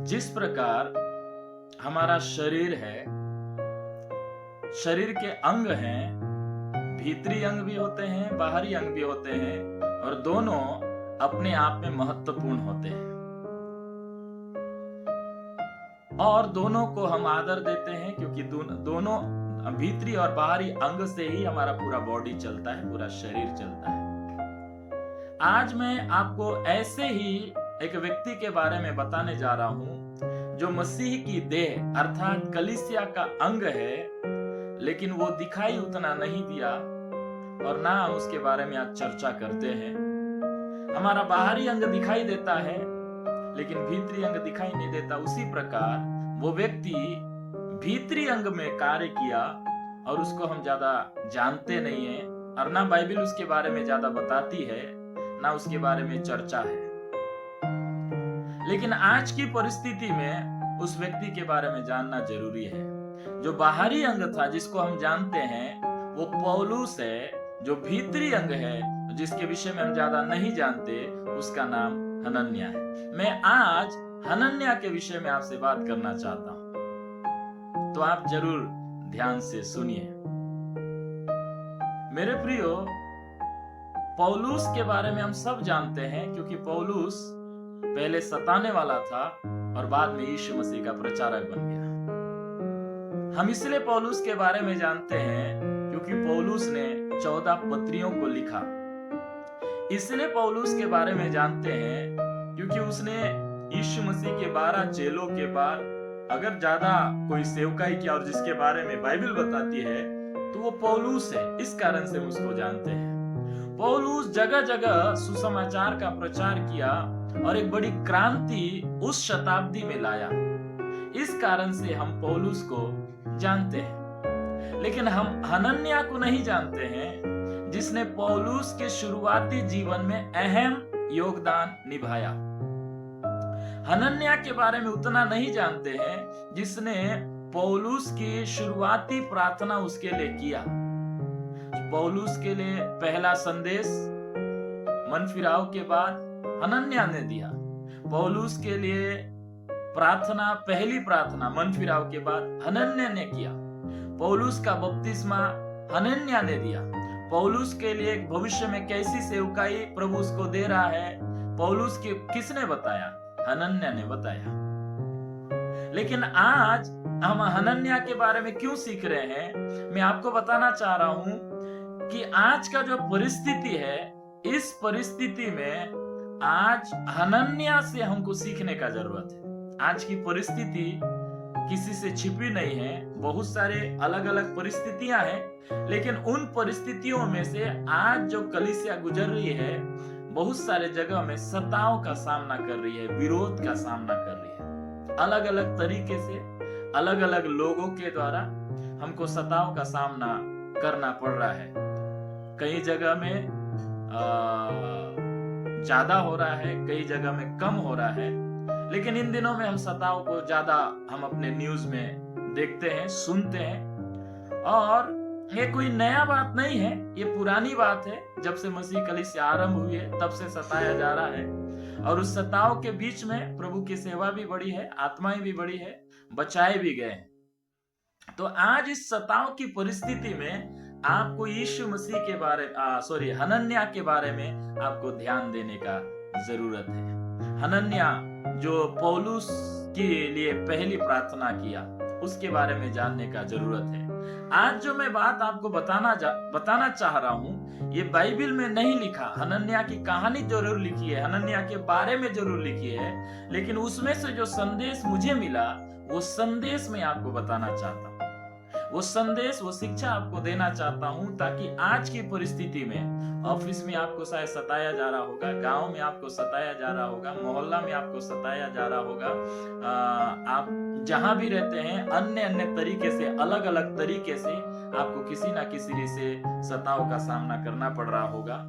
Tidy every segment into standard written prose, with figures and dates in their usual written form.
जिस प्रकार हमारा शरीर है, शरीर के अंग हैं, भीतरी अंग भी होते हैं, बाहरी अंग भी होते हैं, और दोनों अपने आप में महत्वपूर्ण होते हैं और दोनों को हम आदर देते हैं, क्योंकि दोनों भीतरी और बाहरी अंग से ही हमारा पूरा बॉडी चलता है, पूरा शरीर चलता है। आज मैं आपको ऐसे ही एक व्यक्ति के बारे में बताने जा रहा हूं जो मसीह की देह अर्थात कलीसिया का अंग है, लेकिन वो दिखाई उतना नहीं दिया और ना हम उसके बारे में आज चर्चा करते हैं। हमारा बाहरी अंग दिखाई देता है लेकिन भीतरी अंग दिखाई नहीं देता। उसी प्रकार वो व्यक्ति भीतरी अंग में कार्य किया और उसको हम ज्यादा जानते नहीं है, और ना बाइबल उसके बारे में ज्यादा बताती है, ना उसके बारे में चर्चा है। लेकिन आज की परिस्थिति में उस व्यक्ति के बारे में जानना जरूरी है। जो बाहरी अंग था जिसको हम जानते हैं वो पौलुस है। जो भीतरी अंग है जिसके विषय में हम ज्यादा नहीं जानते उसका नाम हनन्याह है। मैं आज हनन्याह के विषय में आपसे बात करना चाहता हूं, तो आप जरूर ध्यान से सुनिए। मेरे प्रियो, पौलुस के बारे में हम सब जानते हैं, क्योंकि पौलुस पहले सताने वाला था और बाद में यीशु मसीह का प्रचारक बन गया। हम इसलिए पौलुस के बारे में जानते हैं क्योंकि पौलुस ने 14 पत्रियों को लिखा। इसलिए पौलुस के बारे में जानते हैं क्योंकि उसने यीशु मसीह के 12 चेलों के बाद अगर ज्यादा कोई सेवकाई किया और जिसके बारे में बाइबल बताती है तो वो पौलुस है। इस कारण से हम उसको जानते हैं। पौलुस जगह जगह सुसमाचार का प्रचार किया और एक बड़ी क्रांति उस शताब्दी में लाया। इस कारण से हम पौलुस को जानते हैं, लेकिन हम हनन्याह को नहीं जानते हैं जिसने पौलुस के शुरुआती जीवन में अहम योगदान निभाया। हनन्याह के बारे में उतना नहीं जानते हैं जिसने पौलुस की शुरुआती प्रार्थना उसके लिए किया। पौलुस के लिए पहला संदेश मन फिराव के बाद हनन्याह ने दिया। पौलुस के लिए प्रार्थना, पहली प्रार्थना मन फिराव के बाद हनन्याह ने किया। पौलुस का बपतिस्मा हनन्याह ने दिया। पौलुस के लिए भविष्य में कैसी सेवकाई प्रभु उसको दे रहा है, पौलुस की किसने बताया? हनन्याह ने बताया। लेकिन आज हम हनन्याह के बारे में क्यों सीख रहे हैं? मैं आपको बताना चाह रहा हूं कि आज का जो परिस्थिति है, इस परिस्थिति में आज हनन्याह से हमको सीखने का जरूरत है। आज की परिस्थिति किसी से छिपी नहीं है। बहुत सारे अलग अलग परिस्थितियां हैं, लेकिन उन परिस्थितियों में से आज जो कलीसिया गुजर रही है, बहुत सारे जगह में सताव का सामना कर रही है, विरोध का सामना कर रही है। अलग अलग तरीके से अलग अलग लोगों के द्वारा हमको सताव का सामना करना पड़ रहा है। कई जगह में ज्यादा हो रहा है, कई जगह में कम हो रहा है, लेकिन इन दिनों में हम सताव को ज्यादा हम अपने न्यूज में देखते हैं, सुनते हैं। और ये कोई नया बात नहीं है, ये पुरानी बात है। जब से मसीह कलीसिया आरंभ हुई है तब से सताया जा रहा है, और उस सताव के बीच में प्रभु की सेवा भी बड़ी है, आत्माएं भी बड़ी है, बचाए भी गए हैं। तो आज इस सताव की परिस्थिति में आपको यीशु मसीह के बारे हनन्याह के बारे में आपको ध्यान देने का जरूरत है। हनन्याह जो पौलुस के लिए पहली प्रार्थना किया, उसके बारे में जानने का जरूरत है। आज जो मैं बात आपको बताना चाह रहा हूं, ये बाइबल में नहीं लिखा। हनन्याह की कहानी जरूर लिखी है, हनन्याह के बारे में जरूर लिखी है, लेकिन उसमें से जो संदेश मुझे मिला वो संदेश मैं आपको बताना चाहता हूं। वो संदेश, वो शिक्षा आपको देना चाहता हूं, ताकि आज की परिस्थिति में ऑफिस में आपको शायद सताया जा रहा होगा, गांव में आपको सताया जा रहा होगा, मोहल्ला में आपको सताया जा रहा होगा, आप जहां भी रहते हैं अन्य अन्य तरीके से, अलग अलग तरीके से आपको किसी ना किसी से सताव का सामना करना पड़ रहा होगा।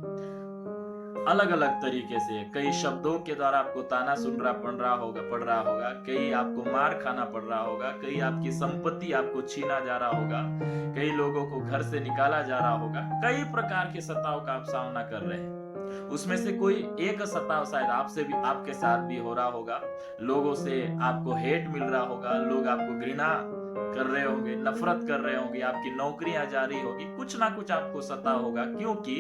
अलग अलग तरीके से, कई शब्दों के द्वारा आपको ताना सुनना पड़ रहा होगा, कई आपको मार खाना पड़ रहा होगा, कई आपकी संपत्ति आपको छीना जा रहा होगा, कई लोगों को घर से निकाला जा रहा होगा। कई प्रकार के सताव का आप सामना कर रहे हैं। उसमें से कोई एक सताव शायद आपसे भी, आपके साथ भी हो रहा होगा। लोगों से आपको हेट मिल रहा होगा, लोग आपको घृणा कर रहे होंगे, नफरत कर रहे होंगे, आपकी नौकरियां जा रही होगी, कुछ ना कुछ आपको सता होगा, क्योंकि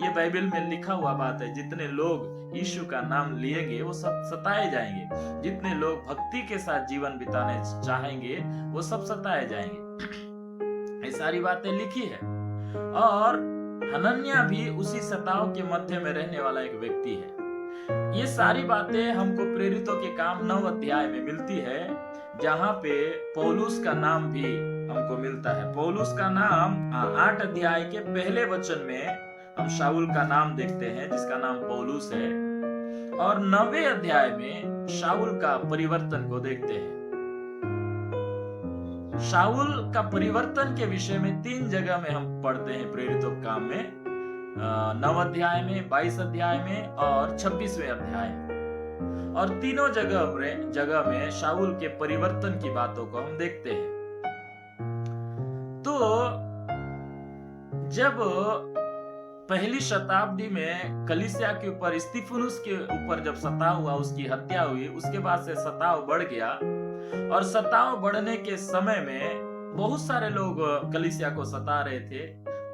ये बाइबल में लिखा हुआ बात है। जितने लोग यीशु का नाम लेंगे वो सब सताए जाएंगे, जितने लोग भक्ति के साथ जीवन बिताने चाहेंगे वो सब सताए जाएंगे। ये सारी बातें लिखी है। और हनन्याह भी उसी सताव के मध्य में रहने वाला एक व्यक्ति है। ये सारी बातें हमको प्रेरितों के काम 9 अध्याय में मिलती है, जहां पे पौलुस का नाम भी हमको मिलता है। पौलुस का नाम 8 अध्याय के पहले वचन में हम शाऊल का नाम देखते हैं, जिसका नाम पौलुस है। और 9वें अध्याय में शाऊल का परिवर्तन को देखते हैं। शाऊल का परिवर्तन के विषय में 3 जगह में हम पढ़ते हैं प्रेरितों के काम में, 9 अध्याय में, 22 अध्याय में और 26वें अध्याय में। और तीनों जगह में शाऊल के परिवर्तन की बातों को हम देखते हैं। तो जब पहली शताब्दी में कलीसिया के ऊपर, स्तिफनुस के ऊपर जब सताव हुआ, उसकी हत्या हुई, उसके बाद से सताव बढ़ गया। और सताव बढ़ने के समय में बहुत सारे लोग कलीसिया को सता रहे थे,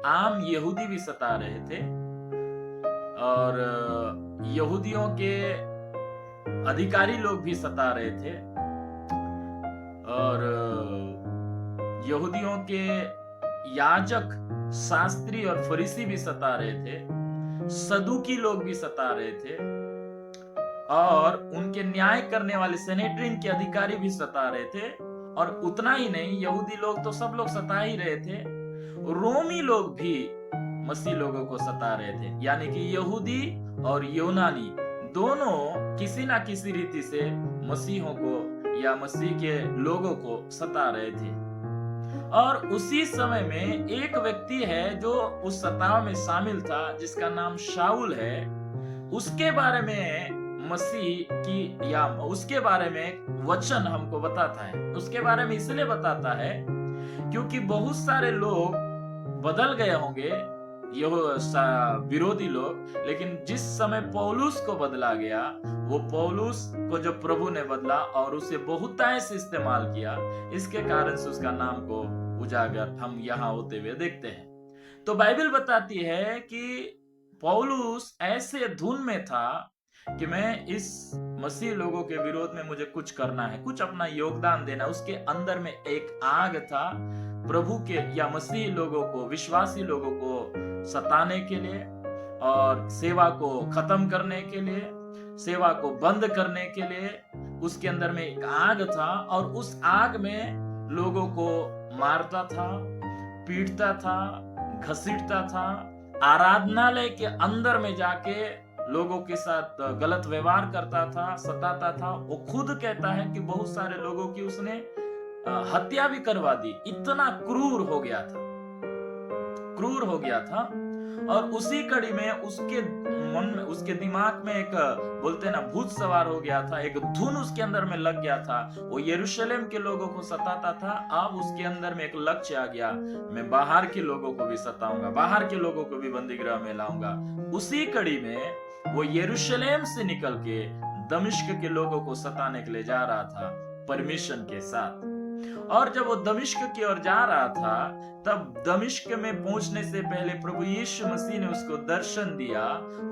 आम यहूदी भी सता रहे थे। और यहूदियों के अधिकारी लोग भी सता रहे थे, और यहूदियों के याजक, शास्त्री और फरीसी भी सता रहे थे, सदुकी लोग भी सता रहे थे, और उनके न्याय करने वाले सेनेट्रिन के अधिकारी भी सता रहे थे। और उतना ही नहीं, यहूदी लोग तो सब लोग सता ही रहे थे, रोमी लोग भी मसीह लोगों को सता रहे थे। यानी कि यहूदी और यूनानी दोनों किसी ना किसी रीति से मसीहों को या मसीह के लोगों को सता रहे थे। और उसी समय में एक व्यक्ति है जो उस सताव में शामिल था, जिसका नाम शाऊल है। उसके बारे में मसीह की या उसके बारे में वचन हमको बताता है। उसके बारे में इसलिए बताता है क्योंकि बहुत सारे लोग बदल गए होंगे, विरोधी लोग, लेकिन जिस समय पौलुस को बदला गया, वो पौलुस को जो प्रभु ने बदला और उसे बहुतायत से इस्तेमाल किया, इसके कारण से उसका नाम को उजागर हम यहाँ होते हुए देखते हैं। तो बाइबल बताती है कि पौलुस ऐसे धुन में था कि मैं इस मसीह लोगों के विरोध में मुझे कुछ करना है, कुछ अपना योगदान देना। उसके अंदर में एक आग था प्रभु के या मसीह लोगों को, विश्वासी लोगों को सताने के लिए और सेवा को खत्म करने के लिए, सेवा को बंद करने के लिए। उसके अंदर में एक आग था और उस आग में लोगों को मारता था, पीटता था, घसीटता था, आराधनालय के अंदर में जाके लोगों के साथ गलत व्यवहार करता था, सताता था। वो खुद कहता है कि बहुत सारे लोगों की उसने हत्या भी करवा दी। इतना क्रूर हो गया था, क्रूर हो गया था। और उसी कड़ी में उसके मन में, उसके दिमाग में एक बोलते हैं ना भूत सवार हो गया था, एक धुन उसके अंदर में लग गया था। वो यरूशलेम के लोगों को सताता था, अब उसके अंदर में एक लक्ष्य आ गया, मैं बाहर के लोगों को भी सताऊंगा, बाहर के लोगों को भी बंदीगृह में लाऊंगा। उसी कड़ी में वो यरूशलेम से निकल के दमिश्क के लोगों को सताने के लिए जा रहा था परमिशन के साथ। और जब वो दमिश्क की ओर जा रहा था, तब दमिश्क में पहुंचने से पहले प्रभु यीशु मसीह ने उसको दर्शन दिया,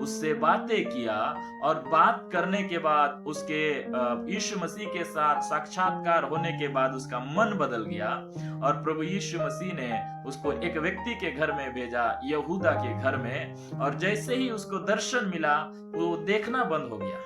उससे बातें किया। और बात करने के बाद उसके यीशु मसीह के साथ साक्षात्कार होने के बाद उसका मन बदल गया और प्रभु यीशु मसीह ने उसको एक व्यक्ति के घर में भेजा, यहूदा के घर में। और जैसे ही उसको दर्शन मिला, वो देखना बंद हो गया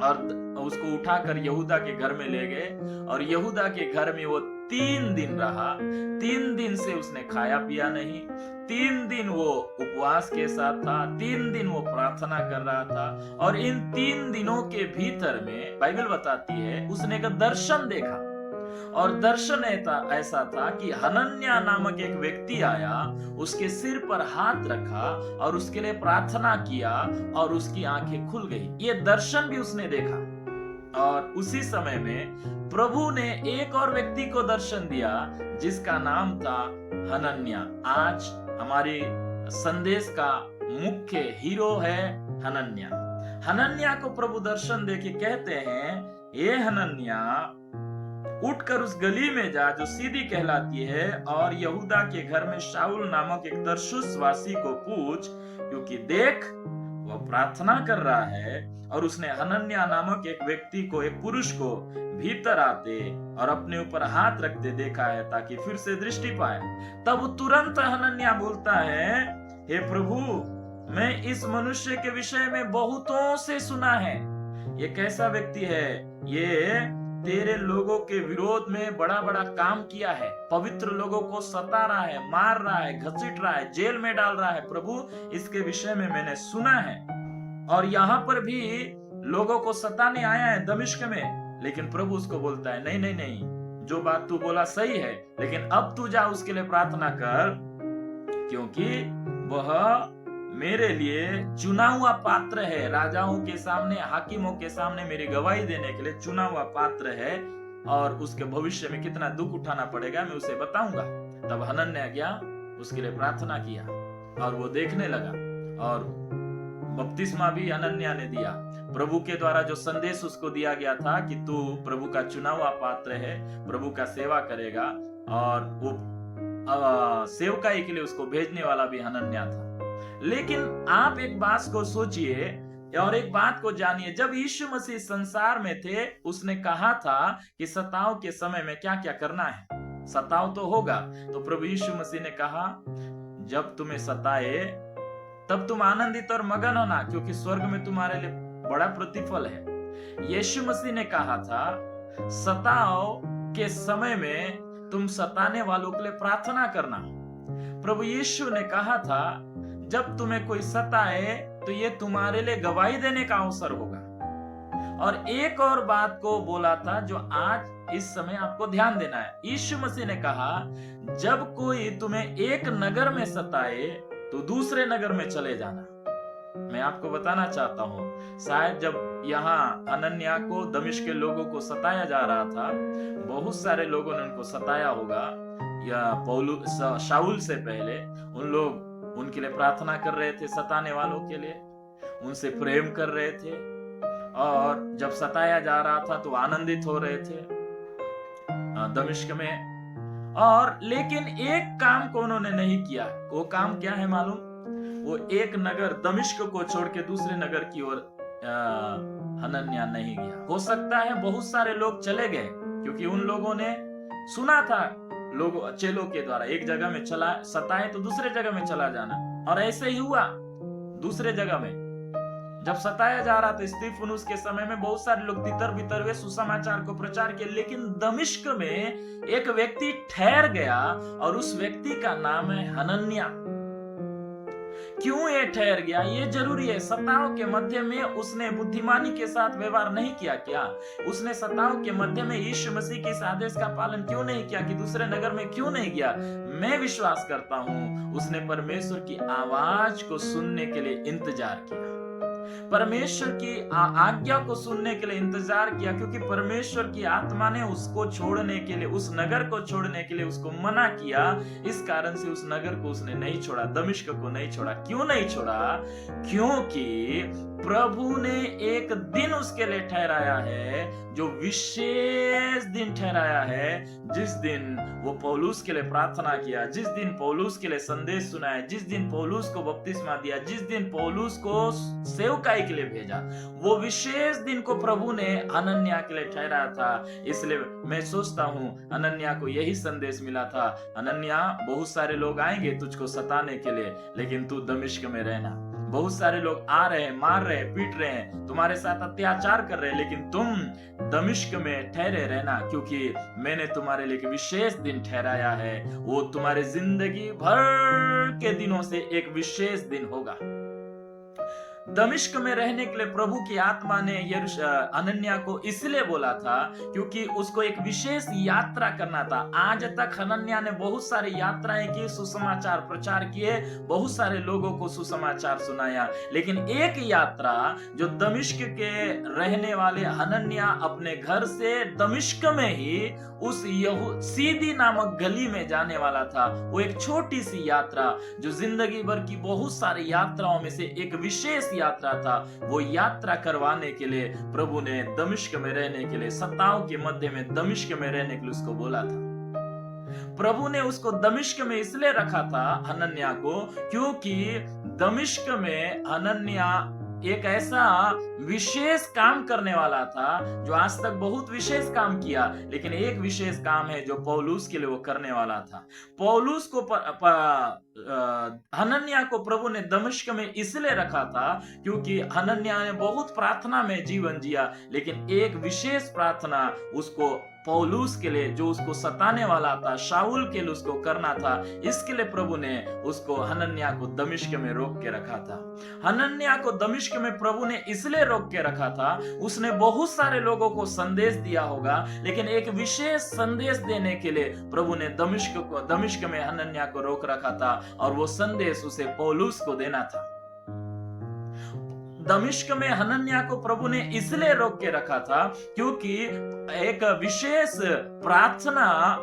और उसको उठाकर यहूदा के घर में ले गए। और यहूदा के घर में वो 3 दिन रहा। 3 दिन से उसने खाया पिया नहीं, 3 दिन वो उपवास के साथ था, 3 दिन वो प्रार्थना कर रहा था। और इन 3 दिनों के भीतर में बाइबल बताती है उसने एक दर्शन देखा। और दर्शन ऐसा था कि हनन्याह नामक एक व्यक्ति आया, उसके सिर पर हाथ रखा और उसके लिए प्रार्थना किया और उसकी आंखें खुल गई। ये दर्शन भी उसने देखा। और उसी समय में प्रभु ने एक और व्यक्ति को दर्शन दिया जिसका नाम था हनन्याह। आज हमारे संदेश का मुख्य हीरो है हनन्याह। हनन्याह को प्रभु दर्शन देके कहते हैं, ये हनन्याह उठकर उस गली में जा जो सीधी कहलाती है, और यहूदा के घर में शाऊल नामक एक तरसुस वासी को पूछ, क्योंकि देख वह प्रार्थना कर रहा है। और उसने हनन्याह नामक एक व्यक्ति को, एक पुरुष को भीतर आते और अपने ऊपर हाथ रखते देखा है, ताकि फिर से दृष्टि पाए। तब तुरंत हनन्याह बोलता है, हे प्रभु, मैं इस मनुष्य के विषय में बहुतों से सुना है। ये कैसा व्यक्ति है? ये तेरे लोगों के विरोध में बड़ा बड़ा काम किया है, पवित्र लोगों को सता रहा है, मार रहा है, घसीट रहा है, जेल में डाल रहा है। प्रभु, इसके विषय में मैंने सुना है, और यहाँ पर भी लोगों को सताने आया है दमिश्क में। लेकिन प्रभु उसको बोलता है, नहीं नहीं नहीं, जो बात तू बोला सही है, लेकिन अब तू जा उसके लिए प्रार्थना कर, क्योंकि वह मेरे लिए चुना हुआ पात्र है। राजाओं के सामने, हाकिमों के सामने मेरी गवाही देने के लिए चुना हुआ पात्र है, और उसके भविष्य में कितना दुख उठाना पड़ेगा मैं उसे बताऊंगा। तब हनन्याह गया, उसके लिए प्रार्थना किया, और वो देखने लगा। और बपतिस्मा भी हनन्याह ने दिया। प्रभु के द्वारा जो संदेश उसको दिया गया था कि तू प्रभु का चुना हुआ पात्र है, प्रभु का सेवा करेगा, और वो सेवकाई के लिए उसको भेजने वाला भी हनन्याह था। लेकिन आप एक बात को सोचिए और एक बात को जानिए, जब यीशु मसीह संसार में थे, उसने कहा था कि सताव के समय में क्या क्या करना है। सताव तो होगा, तो प्रभु यीशु मसीह ने कहा, जब तुम्हें सताए तब तुम आनंदित और मगन होना, क्योंकि स्वर्ग में तुम्हारे लिए बड़ा प्रतिफल है। यीशु मसीह ने कहा था, सताव के समय में तुम सताने वालों के लिए प्रार्थना करना। प्रभु यीशु ने कहा था, जब तुम्हें कोई सताए तो ये तुम्हारे लिए गवाही देने का अवसर होगा। और एक और बात को बोला था जो आज इस समय आपको ध्यान देना है। यीशु मसीह ने कहा, जब कोई तुम्हें एक नगर में सताए तो दूसरे नगर में चले जाना। मैं आपको बताना चाहता हूँ, शायद जब यहाँ हनन्याह को दमिश्क के लोगों को सताया जा रहा था, बहुत सारे लोगों ने उनको सताया होगा, या शाऊल से पहले उन लोग उनके लिए प्रार्थना कर रहे थे, सताने वालों के लिए उनसे प्रेम कर रहे थे, और जब सताया जा रहा था तो आनंदित हो रहे थे दमिश्क में। और लेकिन एक काम को उन्होंने नहीं किया। वो काम क्या है मालूम? वो एक नगर दमिश्क को छोड़ के दूसरे नगर की ओर हनन्याह नहीं गया। हो सकता है बहुत सारे लोग चले गए, क्योंकि उन लोगों ने सुना था, लोग चेलों के द्वारा एक जगह में चला सताए तो दूसरे जगह में चला जाना, और ऐसे ही हुआ। दूसरे जगह में जब सताया जा रहा था स्तिफनुस के समय में, बहुत सारे लोग तितर बितर हुए, सुसमाचार को प्रचार किया। लेकिन दमिश्क में एक व्यक्ति ठहर गया, और उस व्यक्ति का नाम है हनन्याह। क्यों ये ठहर गया, ये जरूरी है। सताव के मध्य में उसने बुद्धिमानी के साथ व्यवहार नहीं किया क्या? उसने सताव के मध्य में यीशु मसीह के इस आदेश का पालन क्यों नहीं किया कि दूसरे नगर में क्यों नहीं गया? मैं विश्वास करता हूं उसने परमेश्वर की आवाज को सुनने के लिए इंतजार किया, परमेश्वर की आज्ञा को सुनने के लिए इंतजार किया, क्योंकि परमेश्वर की आत्मा ने उसको छोड़ने के लिए, उस नगर को छोड़ने के लिए उसको मना किया। इस कारण से उस नगर को उसने नहीं छोड़ा, दमिश्क को नहीं छोड़ा। क्यों नहीं छोड़ा? क्योंकि प्रभु ने एक दिन उसके लिए ठहराया है, जो विशेष दिन ठहराया है, जिस दिन वो पौलुस के लिए प्रार्थना किया, जिस दिन पौलुस के लिए संदेश सुनाया, जिस दिन पौलुस को बपतिस्मा दिया, जिस दिन पौलुस को सेवकाई के लिए भेजा, वो विशेष दिन को प्रभु ने हनन्याह के लिए ठहराया था। इसलिए मैं सोचता हूँ हनन्याह को यही संदेश मिला था, हनन्याह, बहुत सारे लोग आएंगे तुझको सताने के लिए, लेकिन तू दमिश्क में रहना। बहुत सारे लोग आ रहे हैं, मार रहे हैं, पीट रहे हैं, तुम्हारे साथ अत्याचार कर रहे हैं, लेकिन तुम दमिश्क में ठहरे रहना, क्योंकि मैंने तुम्हारे लिए एक विशेष दिन ठहराया है। वो तुम्हारे जिंदगी भर के दिनों से एक विशेष दिन होगा। दमिश्क में रहने के लिए प्रभु की आत्मा ने हनन्याह को इसलिए बोला था क्योंकि उसको एक विशेष यात्रा करना था। आज तक हनन्याह ने बहुत सारी यात्राएं की, सुसमाचार प्रचार किए, बहुत सारे लोगों को सुसमाचार सुनाया, लेकिन एक यात्रा जो दमिश्क के रहने वाले हनन्याह अपने घर से दमिश्क में ही उस सीदी नामक गली में जाने वाला था, वो एक छोटी सी यात्रा जो जिंदगी भर की बहुत सारी यात्राओं में से एक विशेष यात्रा था। वो यात्रा करवाने के लिए प्रभु ने दमिश्क में रहने के लिए, सत्ताओं के मध्य में दमिश्क में रहने के लिए उसको बोला था। प्रभु ने उसको दमिश्क में इसलिए रखा था हनन्याह को, क्योंकि दमिश्क में हनन्याह एक ऐसा विशेष काम करने वाला था जो आज तक बहुत विशेष काम किया, लेकिन एक विशेष काम है जो पौलुस के लिए वो करने वाला था। पौलुस को हनन्याह को प्रभु ने दमिश्क में इसलिए रखा था क्योंकि हनन्याह ने बहुत प्रार्थना में जीवन जिया, लेकिन एक विशेष प्रार्थना उसको पौलुस के लिए, जो उसको सताने वाला था, शाऊल के लिए उसको करना था। इसके लिए प्रभु ने उसको हनन्याह को दमिश्क में रोक के रखा था। हनन्याह को दमिश्क में प्रभु ने इसलिए रोक के रखा था, उसने बहुत सारे लोगों को संदेश दिया होगा, लेकिन एक विशेष संदेश देने के लिए प्रभु ने दमिश्क में हनन्याह को रोक रखा था, और वो संदेश उसे पौलुस को देना था। दमिश्क में हनन्याह को प्रभु ने इसलिए रोक के रखा था क्योंकि एक विशेष प्रार्थना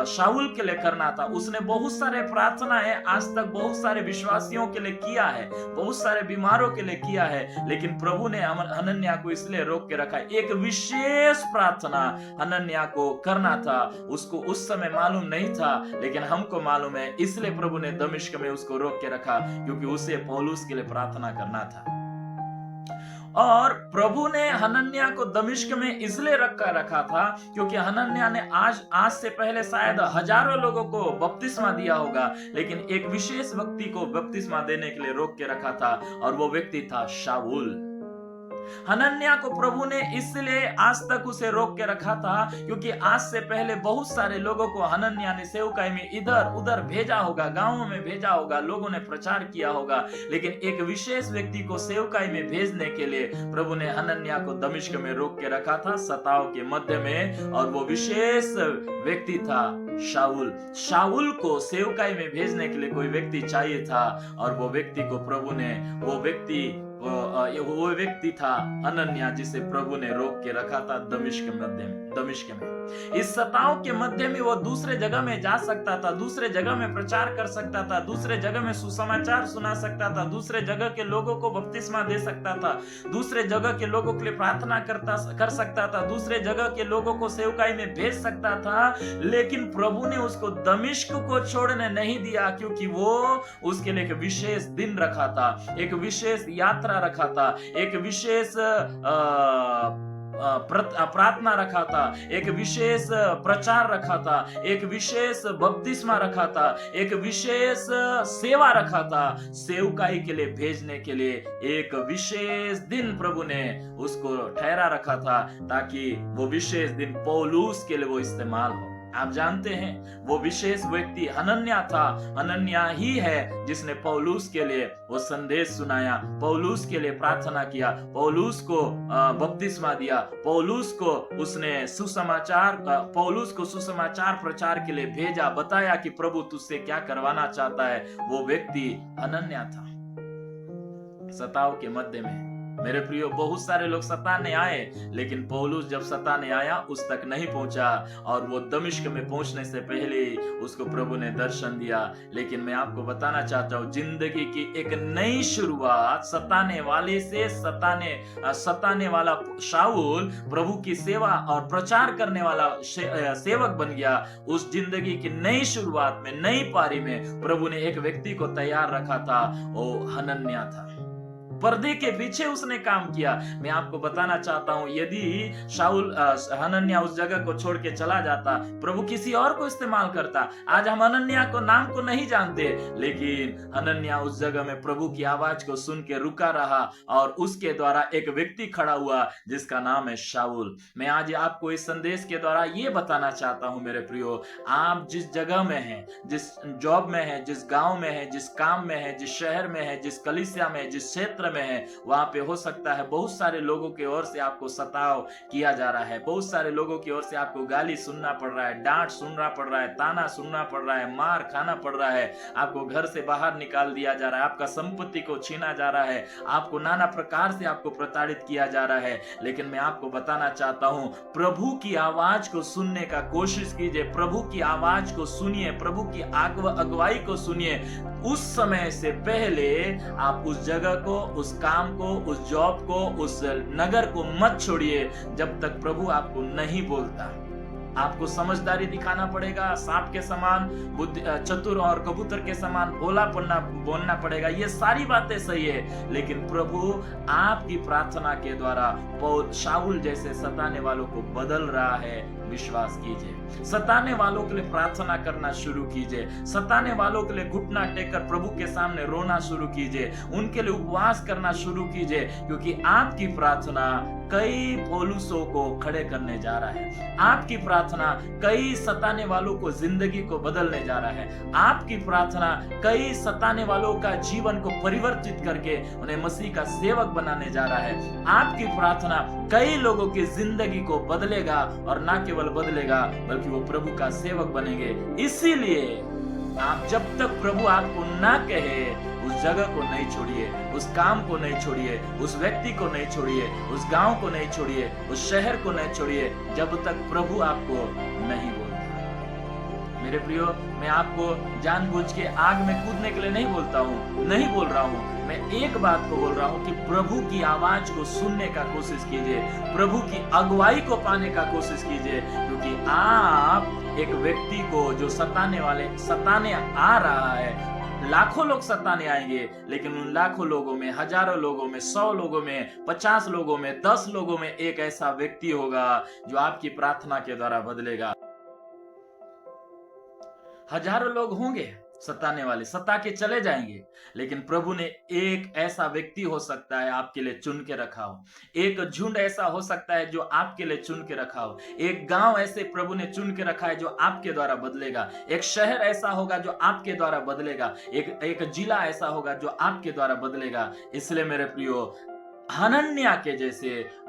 शाऊल के लिए करना था। उसने बहुत सारे प्रार्थनाएं आज तक बहुत सारे विश्वासियों के लिए किया है, बहुत सारे बीमारों के लिए किया है, लेकिन प्रभु ने हनन्याह को इसलिए रोक के रखा। एक विशेष प्रार्थना हनन्याह को करना था, उसको उस समय मालूम नहीं था, लेकिन हमको मालूम है, इसलिए प्रभु ने दमिश्क में उसको रोक के रखा क्योंकि उसे पौलुस के लिए प्रार्थना करना था। और प्रभु ने हनन्याह को दमिश्क में इसलिए रखा था क्योंकि हनन्याह ने आज से पहले शायद हजारों लोगों को बपतिस्मा दिया होगा, लेकिन एक विशेष व्यक्ति को बपतिस्मा देने के लिए रोक के रखा था, और वो व्यक्ति था शाऊल। हनन्याह को प्रभु ने इसलिए आज तक उसे रोक के रखा था क्योंकि आज से पहले बहुत सारे लोगों को हनन्याह ने सेवकाई में इधर उधर भेजा होगा, गांवों में भेजा होगा, लोगों ने प्रचार किया होगा, लेकिन एक विशेष व्यक्ति को सेवकाई में भेजने के लिए प्रभु ने हनन्याह को दमिश्क में रोक के रखा था, सताओं के मध्य में, और वो विशेष व्यक्ति था शाऊल। शाऊल को सेवकाई में भेजने के लिए कोई व्यक्ति चाहिए था, और वो व्यक्ति को प्रभु ने, वो व्यक्ति था हनन्याह, जिसे प्रभु ने रोक के रखा था दमिश्क में। इस सताओं के मध्य में वो दूसरे जगह में जा सकता था, दूसरे जगह में प्रचार कर सकता था, दूसरे जगह में सुसमाचार सुना सकता था, दूसरे जगह के लोगों को बपतिस्मा दे सकता था, दूसरे जगह के लोगों के लिए प्रार्थना कर सकता था, दूसरे जगह के लोगों को सेवकाई में भेज सकता था, लेकिन प्रभु ने उसको दमिश्क को छोड़ने नहीं दिया क्योंकि वो उसके लिए एक विशेष दिन रखा था, एक विशेष यात्रा रखा था, एक विशेष प्रार्थना रखा था, एक विशेष प्रचार रखा था, एक विशेष बपतिस्मा रखा था, एक विशेष सेवा रखा था, सेवकाई के लिए भेजने के लिए एक विशेष दिन प्रभु ने उसको ठहरा रखा था, ताकि वो विशेष दिन पौलुस के लिए वो इस्तेमाल हो। आप जानते हैं वो विशेष व्यक्ति हनन्याह था। हनन्याह ही है जिसने पौलुस के लिए वो संदेश सुनाया, पौलुस के लिए प्रार्थना किया, पौलुस को बपतिस्मा दिया, पौलुस को सुसमाचार प्रचार के लिए भेजा, बताया कि प्रभु तुझसे क्या करवाना चाहता है। वो व्यक्ति हनन्याह था। सताओ के मध्य में मेरे प्रियो बहुत सारे लोग सताने आए, लेकिन पौलुस जब सताने आया उस तक नहीं पहुंचा, और वो दमिश्क में पहुंचने से पहले उसको प्रभु ने दर्शन दिया। लेकिन मैं आपको बताना चाहता हूं, जिंदगी की एक नई शुरुआत सताने वाले से सताने वाला शाऊल प्रभु की सेवा और प्रचार करने वाला सेवक बन गया। उस जिंदगी की नई शुरुआत में, नई पारी में प्रभु ने एक व्यक्ति को तैयार रखा था, वो हनन्याह था। पर्दे के पीछे उसने काम किया। मैं आपको बताना चाहता हूं, यदि हनन्याह उस जगह को छोड़ के चला जाता, प्रभु किसी और को इस्तेमाल करता। आज हम हनन्याह को नाम को नहीं जानते, लेकिन हनन्याह उस जगह में प्रभु की आवाज को सुन के रुका रहा, और उसके द्वारा एक व्यक्ति खड़ा हुआ जिसका नाम है शाऊल। मैं आज आपको इस संदेश के द्वारा ये बताना चाहता हूं मेरे प्रियो, आप जिस जगह में हैं, जिस जॉब में है, जिस गांव में है, जिस काम में है, जिस शहर में है, जिस कलीसिया में है, जिस क्षेत्र क्षेत्र में हैं, वहां पे हो सकता है बहुत सारे लोगों की ओर से आपको सताव किया जा रहा है, बहुत सारे लोगों की ओर से आपको गाली सुनना पड़ रहा है, डांट सुनना पड़ रहा है, ताना सुनना पड़ रहा है, मार खाना पड़ रहा है, आपको घर से बाहर निकाल दिया जा रहा है, आपका संपत्ति को छीना जा रहा है, आपको नाना प्रकार से आपको प्रताड़ित किया जा रहा है। लेकिन मैं आपको बताना चाहता हूं, प्रभु की आवाज को सुनने का कोशिश कीजिए, प्रभु की आवाज को सुनिए, प्रभु की अगुवाई को सुनिए। उस समय से पहले आप उस जगह को, उस काम को, उस जॉब को, उस नगर को मत छोड़िए जब तक प्रभु आपको नहीं बोलता। आपको समझदारी दिखाना पड़ेगा, सांप के समान चतुर और कबूतर के समान बोलना पड़ेगा, ये सारी बातें सही है। लेकिन प्रभु आपकी प्रार्थना के द्वारा शाऊल जैसे सताने वालों को बदल रहा है। विश्वास कीजिए, सताने वालों के लिए प्रार्थना करना शुरू कीजिए, सताने वालों के लिए घुटना टेककर प्रभु के सामने रोना शुरू कीजिए, उनके लिए उपवास करना शुरू कीजिए, क्योंकि आपकी प्रार्थना कई पौलुसों को खड़े करने जा रहा है। आपकी प्रार्थना कई सताने वालों को जिंदगी को बदलने जा रहा है। आपकी प्रार्थना कई सताने वालों का जीवन को परिवर्तित करके उन्हें मसीह का सेवक बनाने जा रहा है। आपकी प्रार्थना कई लोगों की जिंदगी को बदलेगा, और ना केवल बदलेगा बल्कि वो प्रभु का सेवक बनेंगे। इसीलिए आप जब तक प्रभु आपको ना कहे, उस जगह को नहीं छोड़िए, उस काम को नहीं छोड़िए, उस व्यक्ति को नहीं छोड़िए, उस गांव को नहीं छोड़िए, उस शहर को नहीं छोड़िए, जब तक प्रभु आपको नहीं बोलता। मेरे प्रियो, मैं आपको जानबूझ के आग में कूदने के लिए नहीं बोल रहा हूँ। मैं एक बात को बोल रहा हूँ कि प्रभु की आवाज को सुनने का कोशिश कीजिए, प्रभु की अगुवाई को पाने का कोशिश कीजिए, क्योंकि आप एक व्यक्ति को जो सताने आ रहा है, लाखों लोग सताने आएंगे, लेकिन उन लाखों लोगों में, हजारों लोगों में, 100 लोगों में, 50 लोगों में, 10 लोगों में एक ऐसा व्यक्ति होगा जो आपकी प्रार्थना के द्वारा बदलेगा। हजारों लोग होंगे सताने वाले, सता के चले जाएंगे, लेकिन प्रभु ने एक ऐसा व्यक्ति हो सकता है आपके लिए चुन के रखा हो, एक झुंड ऐसा हो सकता है जो आपके लिए चुन के रखा हो, एक गांव ऐसे प्रभु ने चुन के रखा है जो आपके द्वारा बदलेगा, एक शहर ऐसा होगा जो आपके द्वारा बदलेगा, एक जिला ऐसा होगा जो आपके द्वारा बदलेगा। इसलिए मेरे प्रियो, हनन्या के जैसे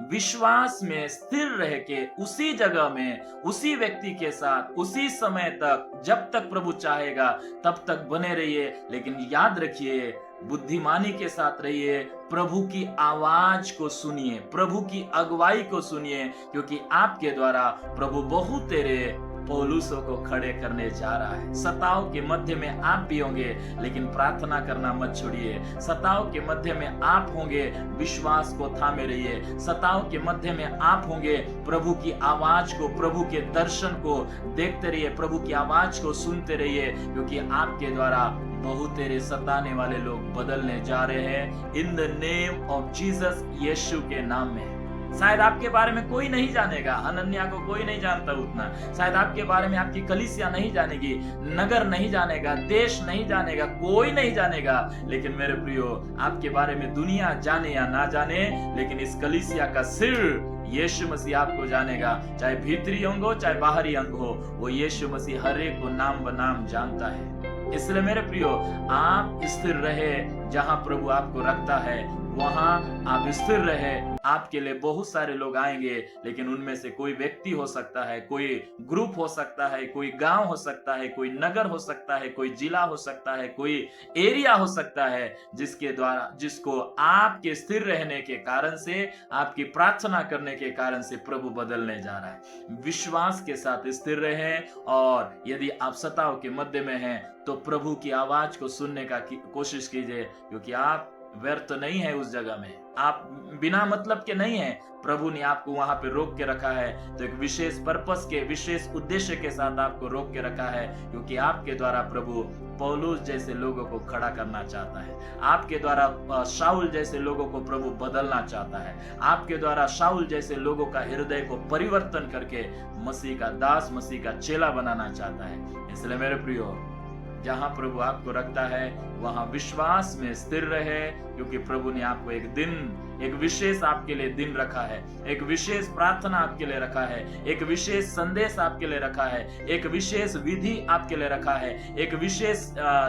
विश्वास में स्थिर रह के उसी जगह में, उसी व्यक्ति के साथ, उसी समय तक, जब तक प्रभु चाहेगा तब तक बने रहिए। लेकिन याद रखिए, बुद्धिमानी के साथ रहिए, प्रभु की आवाज को सुनिए, प्रभु की अगुवाई को सुनिए, क्योंकि आपके द्वारा प्रभु बहुत तेरे पौलुसों को खड़े करने जा रहा है। सताव के मध्य में आप भी होंगे, लेकिन प्रार्थना करना मत छोड़िए। सताव के मध्य में आप होंगे, विश्वास को थामे रहिए। सताव के मध्य में आप होंगे, प्रभु की आवाज को, प्रभु के दर्शन को देखते रहिए, प्रभु की आवाज को सुनते रहिए, क्योंकि आपके द्वारा बहुत तेरे सताने वाले लोग बदलने जा रहे हैं। In the name of Jesus, यीशु के नाम में। शायद आपके बारे में कोई नहीं जानेगा, हनन्या को कोई नहीं जानता उतना, शायद आपके बारे में आपकी कलीसिया नहीं जानेगी, नगर नहीं जानेगा, देश नहीं जानेगा, कोई नहीं जानेगा। लेकिन मेरे प्रियो, आपके बारे में दुनिया जाने या ना जाने, लेकिन इस कलीसिया का सिर यीशु मसीह आपको जानेगा। चाहे भीतरी अंग हो, चाहे बाहरी अंग हो, वो यीशु मसीह हर एक को नाम बनाम जानता है। इसलिए मेरे प्रियो, आप स्थिर रहे, जहां प्रभु आपको रखता है वहां आप स्थिर रहे। आपके लिए बहुत सारे लोग आएंगे, लेकिन उनमें से कोई व्यक्ति हो सकता है, कोई ग्रुप हो सकता है, कोई गांव हो सकता है, कोई नगर हो सकता है, कोई जिला हो सकता है, कोई एरिया हो सकता है, जिसको आपके स्थिर रहने के कारण से, आपकी प्रार्थना करने के कारण से प्रभु बदलने जा रहा है। विश्वास के साथ स्थिर रहें, और यदि आप सताव के मध्य में हैं तो प्रभु की आवाज को सुनने का कोशिश कीजिए, क्योंकि आप व्यर्थ नहीं है उस जगह में, आप बिना मतलब के नहीं है। प्रभु ने आपको वहां पे रोक के रखा है, तो एक विशेष पर्पस के, विशेष उद्देश्य के साथ आपको रोक के रखा है, क्योंकि आपके द्वारा प्रभु पौलुस जैसे लोगों को खड़ा करना चाहता है। आपके द्वारा शाऊल जैसे लोगों को प्रभु बदलना चाहता है। आपके द्वारा शाऊल जैसे लोगों का हृदय को परिवर्तन करके मसीह का दास, मसीह का चेला बनाना चाहता है। इसलिए मेरे प्रियो, जहां प्रभु आपको रखता है वहां विश्वास में स्थिर रहे, क्योंकि प्रभु ने आपको एक दिन, एक विशेष आपके लिए दिन रखा है, एक विशेष प्रार्थना आपके लिए रखा है, एक विशेष संदेश आपके लिए रखा है, एक विशेष विधि आपके लिए रखा है, एक विशेष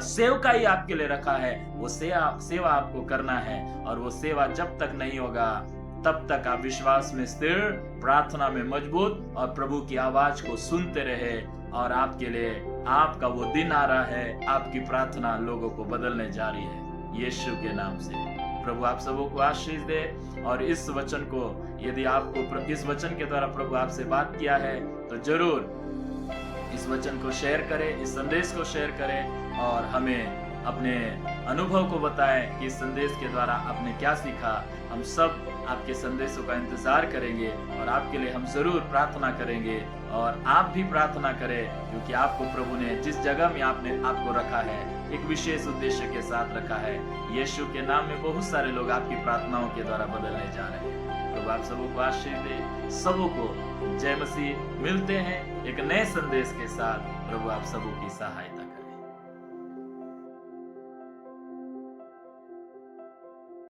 सेवकाई आपके लिए रखा है। वो सेवा आपको करना है, और वो सेवा जब तक नहीं होगा तब तक आप विश्वास में स्थिर, प्रार्थना में मजबूत और प्रभु की आवाज को सुनते रहे। और आपके लिए आपका वो दिन आ रहा है, आपकी प्रार्थना लोगों को बदलने जा रही है यीशु के नाम से। प्रभु आप सबों को आशीष दे। और इस वचन को, यदि आपको इस वचन के द्वारा प्रभु आपसे बात किया है तो जरूर इस वचन को शेयर करें, इस संदेश को शेयर करें और हमें अपने अनुभव को बताएं कि इस संदेश के द्वारा आपने क्या सीखा। हम सब आपके संदेशों का इंतजार करेंगे और आपके लिए हम जरूर प्रार्थना करेंगे। और आप भी प्रार्थना करें, क्योंकि आपको प्रभु ने जिस जगह में आपको रखा है एक विशेष उद्देश्य के साथ रखा है। यीशु के नाम में बहुत सारे लोग आपकी प्रार्थनाओं के द्वारा बदलने जा रहे हैं। प्रभु आप सबों को आशीष दे। सबों को जय मसीह। मिलते हैं एक नए संदेश के साथ। प्रभु आप सबों की सहायता।